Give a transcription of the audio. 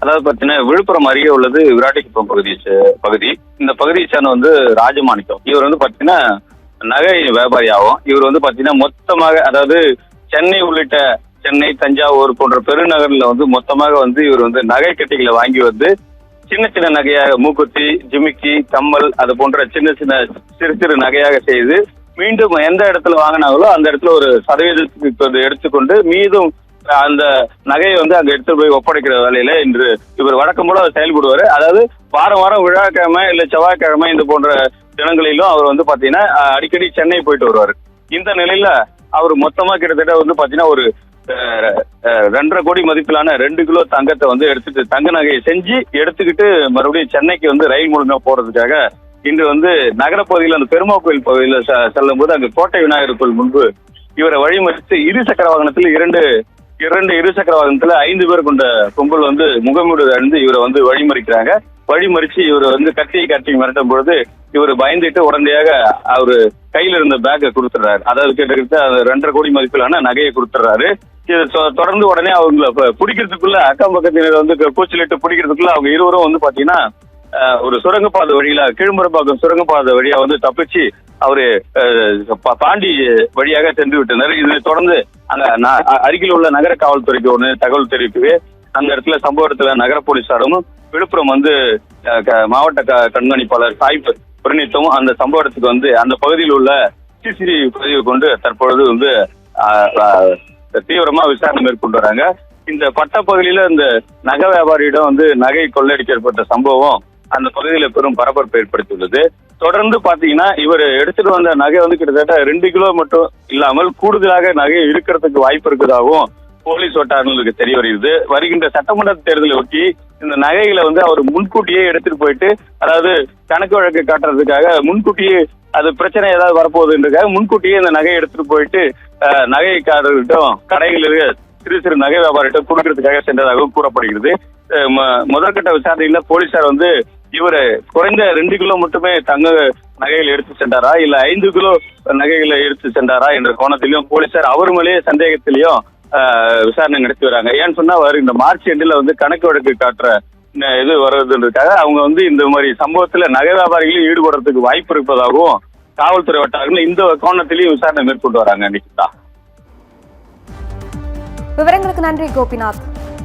அதாவது பாத்தீங்கன்னா விழுப்புரம் அருகே உள்ளது விராட்டிக்குப்பம் பகுதி. இந்த பகுதியை சேர்ந்த வந்து ராஜமாணிக்கம். இவர் வந்து பாத்தீங்கன்னா நகை வியாபாரி ஆகும். இவர் வந்து பாத்தீங்கன்னா மொத்தமாக, அதாவது சென்னை உள்ளிட்ட சென்னை, தஞ்சாவூர் போன்ற பெருநகர்ல வந்து மொத்தமாக வந்து இவர் வந்து நகை கட்டிகளை வாங்கி வந்து சின்ன சின்ன நகையாக மூக்குத்தி, ஜிமிக்கி, கம்மல் அது போன்ற சின்ன சின்ன சிறு சிறு நகையாக செய்து மீண்டும் எந்த இடத்துல வாங்கினாங்களோ அந்த இடத்துல ஒரு சதவீதத்துக்கு எடுத்துக்கொண்டு மீதும் அந்த நகையை வந்து அங்க எடுத்து போய் ஒப்படைக்கிற வேலையில இன்று இவர் வழக்கம் போல செயல்படுவாரு. அதாவது வாரம் வாரம் விழாக்கிழமை இல்ல செவ்வாய்க்கிழமை இந்த போன்ற தினங்களிலும் அவர் வந்து பாத்தீங்கன்னா அடிக்கடி சென்னை போயிட்டு வருவாரு. இந்த நிலையில அவர் மொத்தமா கிட்டத்தட்ட வந்து பாத்தீங்கன்னா ஒரு 2.5 கோடி மதிப்பிலான 2 கிலோ தங்கத்தை வந்து எடுத்துட்டு, தங்க நகையை செஞ்சு எடுத்துக்கிட்டு மறுபடியும் சென்னைக்கு வந்து ரயில் மூலமா போறதுக்காக இன்று வந்து நகரப்பகுதியில் அந்த பெருமா கோயில் பகுதியில் செல்லும் போது அங்க கோட்டை விநாயகர் கோயில் முன்பு இவரை வழிமறித்து இருசக்கர வாகனத்தில் இரண்டு இருசக்கர வாகனத்துல 5 பேர் கொண்ட கும்பல் வந்து முகமூடு அணிந்து இவரை வந்து வழிமறிச்சு இவரை வந்து கத்தியை காட்டி மிரட்டும் பொழுது இவர் பயந்துட்டு உடனடியாக அவரு கையில இருந்த பேக்கை கொடுத்துறாரு. அதாவது கிட்டத்தட்ட 2.5 கோடி மதிப்பிலான நகையை கொடுத்துறாரு. இது தொடர்ந்து உடனே அவங்களை பிடிக்கிறதுக்குள்ள அக்கம் பக்கத்தினர் வந்து கூச்சலிட்டு பிடிக்கிறதுக்குள்ள அவங்க இருவரும் வந்து பாத்தீங்கன்னா ஒரு சுரங்கப்பாதை வழியில கீழ்முறப்பாக்கம் சுரங்கப்பாதை வழியா வந்து தப்பிச்சு அவரு பாண்டி வழியாக சென்று விட்டனர். இதை தொடர்ந்து அங்க அருகில் உள்ள நகர காவல்துறைக்கு ஒன்று தகவல் தெரிவிக்கவே அந்த இடத்துல சம்பவ இடத்துல நகர போலீசாரும் விழுப்புரம் வந்து மாவட்ட கண்காணிப்பாளர் சாய்ப் பிரணீத்தும் அந்த சம்பவ இடத்துக்கு வந்து அந்த பகுதியில் உள்ள சிசிடிவி பதிவை கொண்டு தற்பொழுது வந்து தீவிரமா விசாரணை மேற்கொண்டு வராங்க. இந்த பட்டப்பகுதியில இந்த நகை வியாபாரியிடம் வந்து நகை கொள்ளையடிக்கப்பட்ட சம்பவம் அந்த பகுதியில பெரும் பரபரப்பை ஏற்படுத்தியுள்ளது. தொடர்ந்து பாத்தீங்கன்னா இவர் எடுத்துட்டு வந்த நகை வந்து கிட்டத்தட்ட 2 கிலோ மட்டும் இல்லாமல் கூடுதலாக நகை இருக்கிறதுக்கு வாய்ப்பு இருக்கிறதாகவும் போலீஸ் வட்டாரங்களுக்கு தெரிய வருகிறது. வருகின்ற சட்டமன்ற தேர்தலை ஒட்டி இந்த நகைகளை வந்து அவர் முன்கூட்டியே எடுத்துட்டு போயிட்டு, அதாவது கணக்கு வழக்கு காட்டுறதுக்காக முன்கூட்டியே அது பிரச்சனை ஏதாவது வரப்போகுதுன்றதுக்காக முன்கூட்டியே இந்த நகையை எடுத்துட்டு போயிட்டு நகைக்காரர்கிட்டும் கடைகளுக்கு சிறு சிறு நகை வியாபாரிகிட்ட கொடுக்கறதுக்காக சென்றதாகவும் கூறப்படுகிறது. முதற்கட்ட விசாரணையில போலீசார் வந்து இவரு குறைந்த 2 கிலோ மட்டுமே தங்க நகைகளை எடுத்து சென்றாரா இல்ல 5 கிலோ நகைகளை எடுத்து சென்றாரா என்ற கோணத்திலையும் போலீசார் அவர் மேலேயே சந்தேகத்திலையும் விசாரணை நடத்தி வராங்க. ஏன்னு சொன்னா இந்த மார்ச் எண்டில் வந்து கணக்கு வழக்கு காட்டுற இது வருவதுன்றதுக்காக அவங்க வந்து இந்த மாதிரி சம்பவத்துல நகை வியாபாரிகளையும் ஈடுபடுறதுக்கு வாய்ப்பு இருப்பதாகவும் காவல்துறை வட்டாரங்கள் இந்த கோணத்திலையும் விசாரணை மேற்கொண்டு வராங்க. நிகிதா, விவரங்களுக்கு நன்றி கோபிநாத்.